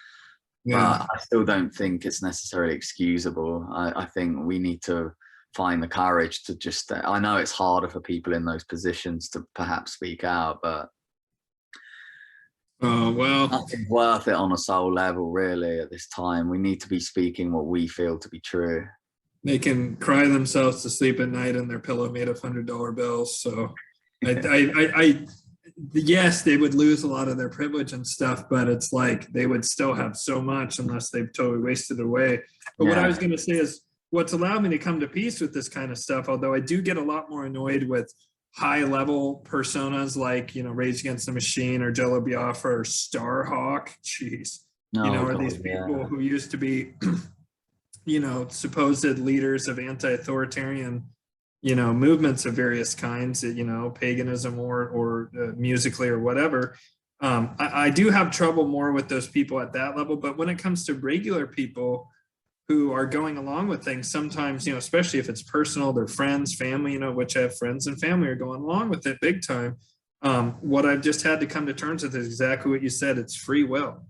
Yeah. But I still don't think it's necessarily excusable. I think we need to find the courage to just, I know it's harder for people in those positions to perhaps speak out, but well, nothing's worth it on a soul level, really, at this time. We need to be speaking what we feel to be true. They can cry themselves to sleep at night in their pillow made of $100 bills. So yes, they would lose a lot of their privilege and stuff, but it's like they would still have so much unless they've totally wasted it away. But what I was going to say is what's allowed me to come to peace with this kind of stuff, although I do get a lot more annoyed with high level personas like, you know, Rage Against the Machine or Jello Biafra or Starhawk. Jeez. You know, or these people who used to be you know, supposed leaders of anti-authoritarian, you know, movements of various kinds, you know, paganism or musically or whatever. I do have trouble more with those people at that level. But when it comes to regular people who are going along with things, sometimes, you know, especially if it's personal, their friends, family, you know, which I have friends and family are going along with it big time. What I've just had to come to terms with is exactly what you said. It's free will.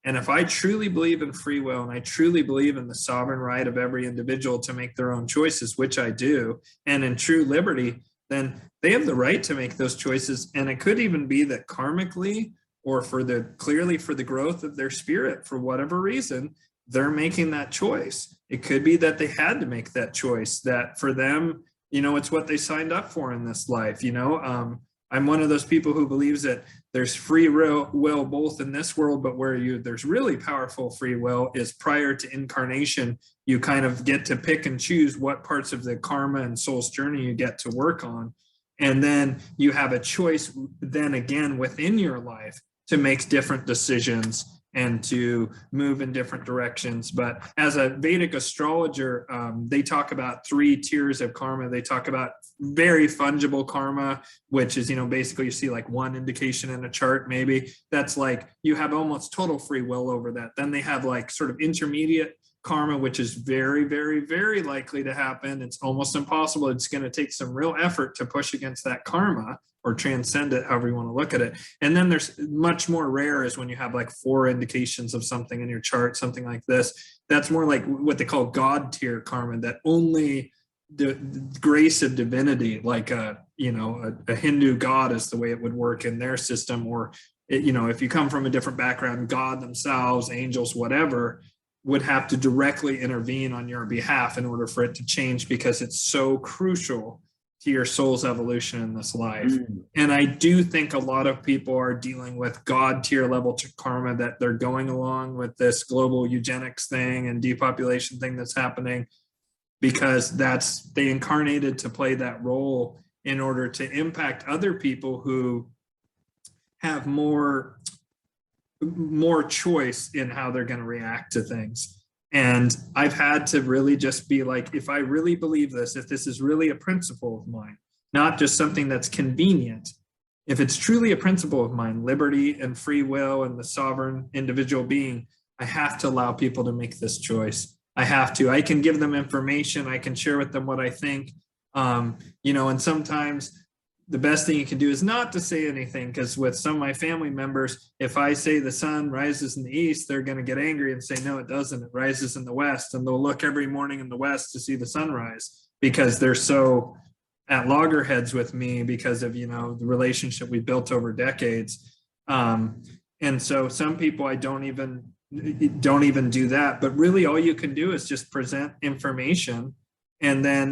And if I truly believe in free will and I truly believe in the sovereign right of every individual to make their own choices, which I do, and in true liberty, then they have the right to make those choices. And it could even be that karmically or clearly for the growth of their spirit, for whatever reason, they're making that choice. It could be that they had to make that choice, that for them, you know, it's what they signed up for in this life, you know. I'm one of those people who believes that there's free will both in this world, but where there's really powerful free will is prior to incarnation. You kind of get to pick and choose what parts of the karma and soul's journey you get to work on. And then you have a choice then again within your life to make different decisions and to move in different directions. But as a Vedic astrologer, they talk about 3 tiers of karma. They talk about very fungible karma, which is, basically you see like one indication in a chart, maybe that's like you have almost total free will over that. Then they have like sort of intermediate karma, which is very, very, very likely to happen. It's almost impossible. It's going to take some real effort to push against that karma or transcend it, however you want to look at it. And then there's much more rare is when you have like 4 indications of something in your chart, something like this. That's more like what they call God tier karma, that only the grace of divinity, like a Hindu god is the way it would work in their system. Or, if you come from a different background, God themselves, angels, whatever, would have to directly intervene on your behalf in order for it to change, because it's so crucial to your soul's evolution in this life. And I do think a lot of people are dealing with God tier level karma, that they're going along with this global eugenics thing and depopulation thing that's happening, because they incarnated to play that role in order to impact other people who have more choice in how they're going to react to things. And I've had to really just be like, if I really believe this, if this is really a principle of mine, not just something that's convenient, if it's truly a principle of mine, liberty and free will and the sovereign individual being, I have to allow people to make this choice. I have to. I can give them information. I can share with them what I think. And sometimes the best thing you can do is not to say anything, because with some of my family members, if I say the sun rises in the east, they're going to get angry and say, no, it doesn't. It rises in the west. And they'll look every morning in the west to see the sunrise, because they're so at loggerheads with me because of, the relationship we built over decades. And so some people, I don't even do that. But really all you can do is just present information. And then,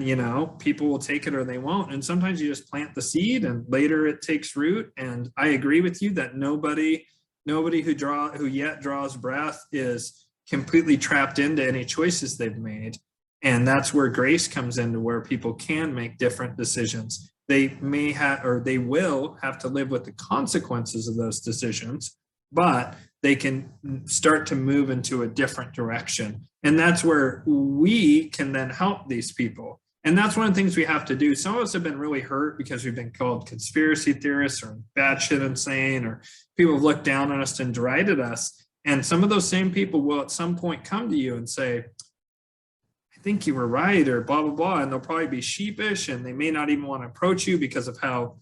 people will take it or they won't. And sometimes you just plant the seed and later it takes root. And I agree with you that nobody who yet draws breath is completely trapped into any choices they've made. And that's where grace comes into, where people can make different decisions. They may have, or they will have to live with the consequences of those decisions, but they can start to move into a different direction. And that's where we can then help these people. And that's one of the things we have to do. Some of us have been really hurt because we've been called conspiracy theorists or batshit insane, or people have looked down on us and derided us. And some of those same people will at some point come to you and say, I think you were right, or blah, blah, blah. And they'll probably be sheepish, and they may not even want to approach you because of how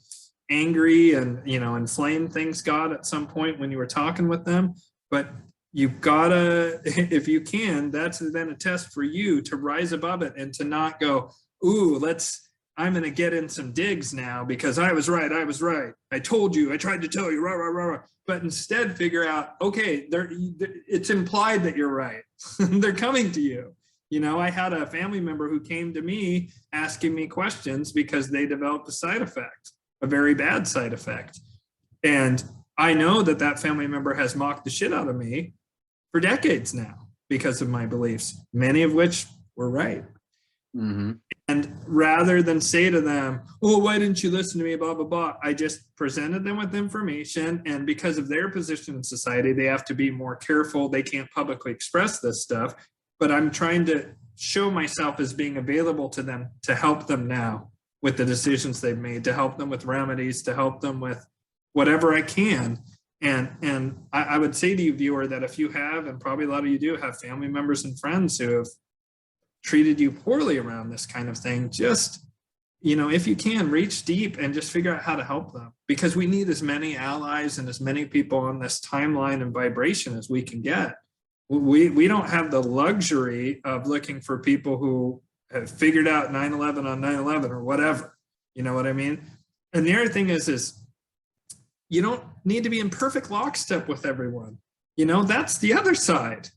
angry and inflamed things got at some point when you were talking with them. But you've gotta, if you can, that's then a test for you to rise above it and to not go, ooh, I'm gonna get in some digs now because I was right. I told you, I tried to tell you, rah, rah, rah, rah. But instead figure out, okay, it's implied that you're right. They're coming to you. I had a family member who came to me asking me questions because they developed a side effect, a very bad side effect. And I know that family member has mocked the shit out of me for decades now because of my beliefs, many of which were right. Mm-hmm. And rather than say to them, oh, why didn't you listen to me, blah, blah, blah, I just presented them with information. And because of their position in society, they have to be more careful. They can't publicly express this stuff. But I'm trying to show myself as being available to them to help them now with the decisions they've made, to help them with remedies, to help them with whatever I can. And I would say to you, viewer, that if you have, and probably a lot of you do, have family members and friends who have treated you poorly around this kind of thing, just, if you can, reach deep and just figure out how to help them, because we need as many allies and as many people on this timeline and vibration as we can get. We don't have the luxury of looking for people who have figured out 9/11 on 9/11 or whatever. You know what I mean? And the other thing is you don't need to be in perfect lockstep with everyone. That's the other side.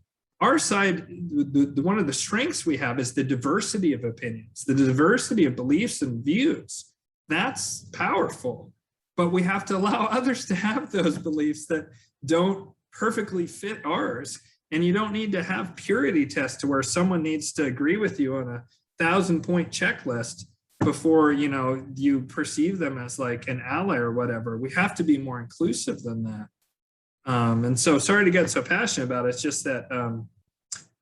Our side, one of the strengths we have is the diversity of opinions, the diversity of beliefs and views. That's powerful. But we have to allow others to have those beliefs that don't perfectly fit ours. And you don't need to have purity tests to where someone needs to agree with you on a 1,000-point checklist before, you perceive them as like an ally or whatever. We have to be more inclusive than that. And so sorry to get so passionate about it. It's just that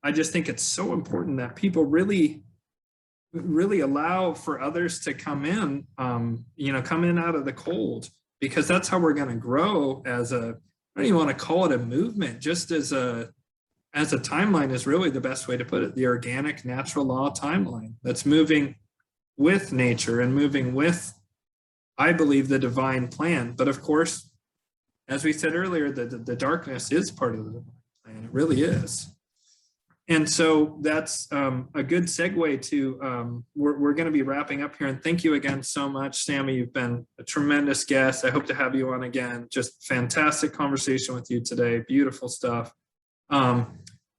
I just think it's so important that people really allow for others to come in, come in out of the cold, because that's how we're going to grow as a, I don't even want to call it a movement, just as a timeline is really the best way to put it. The organic natural law timeline that's moving with nature and moving with, I believe, the divine plan. But of course, as we said earlier, the darkness is part of the divine plan. It really is. And so that's a good segue to, we're going to be wrapping up here. And thank you again so much, Sami. You've been a tremendous guest. I hope to have you on again. Just fantastic conversation with you today. Beautiful stuff.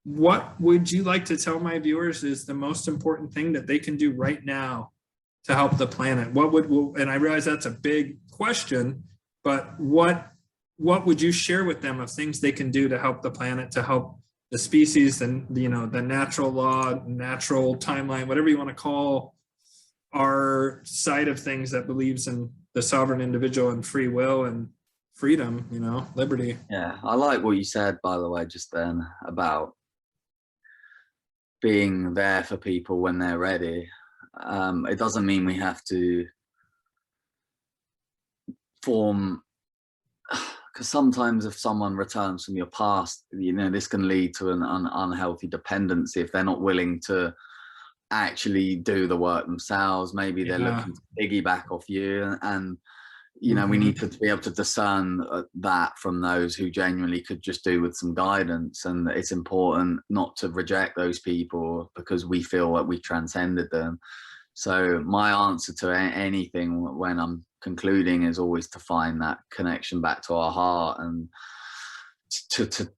What would you like to tell my viewers is the most important thing that they can do right now to help the planet? What would, and I realize that's a big question, but what would you share with them of things they can do to help the planet, to help the species and, the natural law, natural timeline, whatever you want to call our side of things that believes in the sovereign individual and free will and freedom, liberty. Yeah, I like what you said, by the way, just then about being there for people when they're ready. It doesn't mean we have to form, because sometimes if someone returns from your past, this can lead to an unhealthy dependency if they're not willing to actually do the work themselves. Maybe they're looking to piggyback off you, and we need to be able to discern that from those who genuinely could just do with some guidance. And it's important not to reject those people because we feel that we transcended them. So my answer to anything when I'm concluding is always to find that connection back to our heart, and to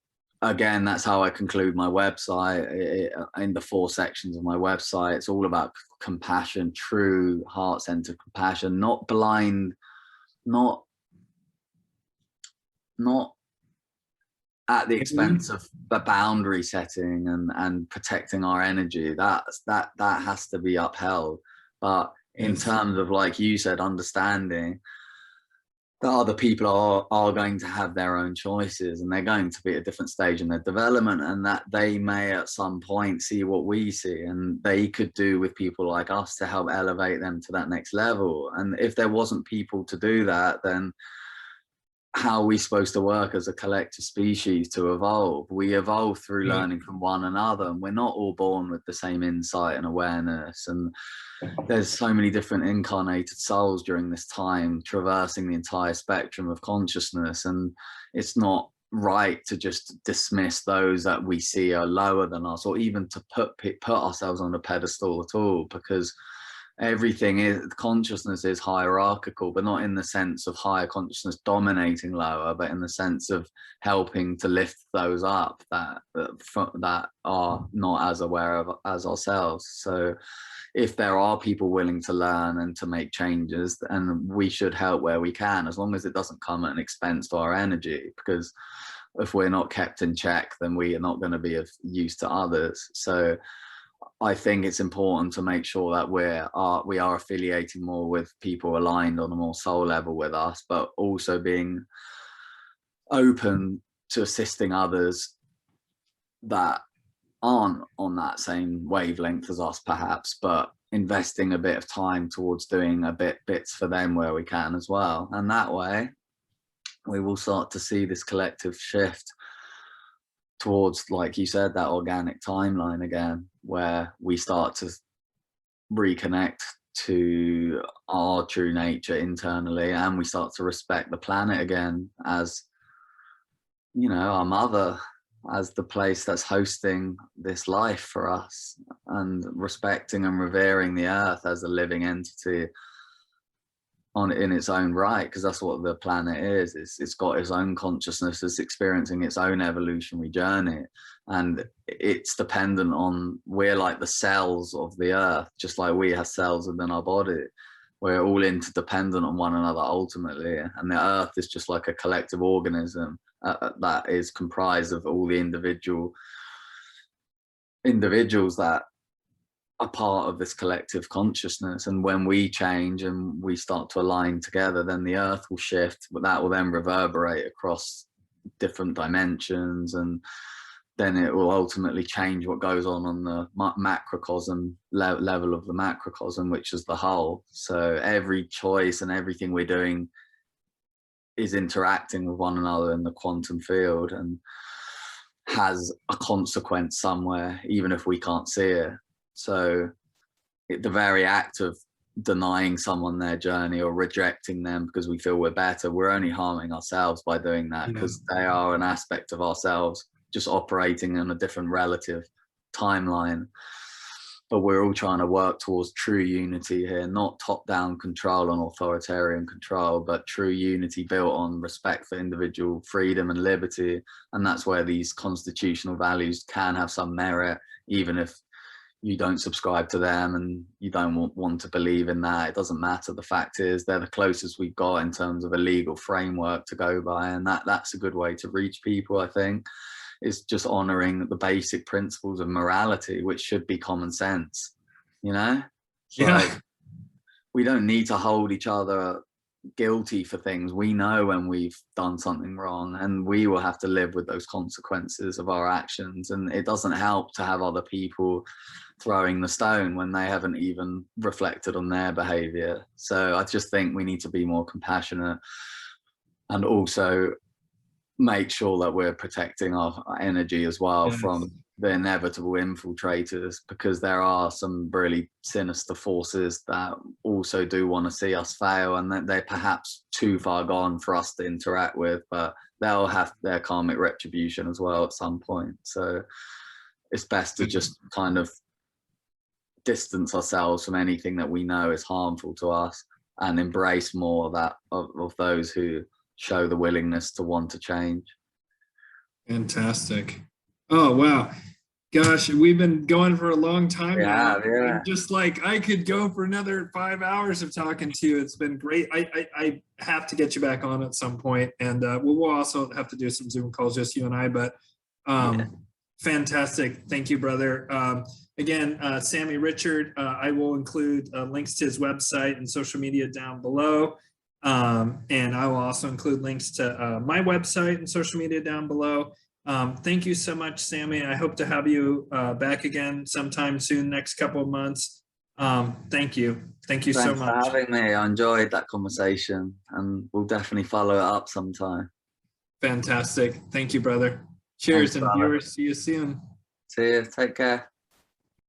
again, that's how I conclude my website. In the 4 sections of my website, it's all about compassion, true heart-centered compassion, not blind, not at the expense of the boundary setting and protecting our energy. That has to be upheld. But in terms of, like you said, understanding that other people are going to have their own choices, and they're going to be at a different stage in their development, and that they may at some point see what we see, and they could do with people like us to help elevate them to that next level. And if there wasn't people to do that, then how are we supposed to work as a collective species to evolve? We evolve through learning from one another, and we're not all born with the same insight and awareness. And there's so many different incarnated souls during this time, traversing the entire spectrum of consciousness. And it's not right to just dismiss those that we see are lower than us, or even to put ourselves on a pedestal at all, because everything is, consciousness is hierarchical, but not in the sense of higher consciousness dominating lower, but in the sense of helping to lift those up that are not as aware of as ourselves. So if there are people willing to learn and to make changes, and we should help where we can, as long as it doesn't come at an expense to our energy, because if we're not kept in check, then we are not going to be of use to others. So I think it's important to make sure that we are affiliating more with people aligned on a more soul level with us, but also being open to assisting others that aren't on that same wavelength as us, perhaps, but investing a bit of time towards doing bits for them where we can as well. And that way we will start to see this collective shift towards, like you said, that organic timeline again, where we start to reconnect to our true nature internally, and we start to respect the planet again as, our mother, as the place that's hosting this life for us, and respecting and revering the earth as a living entity in its own right, because that's what the planet is. It's got its own consciousness, it's experiencing its own evolutionary journey, and it's dependent on, we're like the cells of the earth, just like we have cells within our body. We're all interdependent on one another ultimately, and the earth is just like a collective organism that is comprised of all the individuals that are part of this collective consciousness. And when we change and we start to align together, then the earth will shift, but that will then reverberate across different dimensions, and then it will ultimately change what goes on the macrocosm level of the macrocosm, which is the whole. So every choice and everything we're doing is interacting with one another in the quantum field and has a consequence somewhere, even if we can't see it. So the very act of denying someone their journey or rejecting them because we feel we're better, we're only harming ourselves by doing that, because they are an aspect of ourselves, just operating in a different relative timeline. But we're all trying to work towards true unity here, not top-down control and authoritarian control, but true unity built on respect for individual freedom and liberty. And that's where these constitutional values can have some merit, even if you don't subscribe to them and you don't want to believe in that. It doesn't matter. The fact is they're the closest we've got in terms of a legal framework to go by, and that's a good way to reach people, I think. Is just honoring the basic principles of morality, which should be common sense, you know? Like, we don't need to hold each other guilty for things. We know when we've done something wrong, and we will have to live with those consequences of our actions. And it doesn't help to have other people throwing the stone when they haven't even reflected on their behavior. So I just think we need to be more compassionate, and also make sure that we're protecting our energy as well from the inevitable infiltrators, because there are some really sinister forces that also do want to see us fail, and that they're perhaps too far gone for us to interact with, but they'll have their karmic retribution as well at some point. So it's best to just kind of distance ourselves from anything that we know is harmful to us, and embrace more of that of those who show the willingness to want to change. Fantastic. Oh, wow. Gosh, we've been going for a long time now. Yeah. Just like I could go for another 5 hours of talking to you. It's been great. I have to get you back on at some point, and we'll also have to do some Zoom calls, just you and I, but fantastic. Thank you, brother. Again, Sami Richard, I will include links to his website and social media down below. And I will also include links to my website and social media down below. Thank you so much, Sami. I hope to have you back again sometime soon, next couple of months. Thank you. Thank you so much. Thanks for having me. I enjoyed that conversation, and we'll definitely follow it up sometime. Fantastic. Thank you, brother. Cheers. Thanks, and brother. Viewers, see you soon. See you. Take care.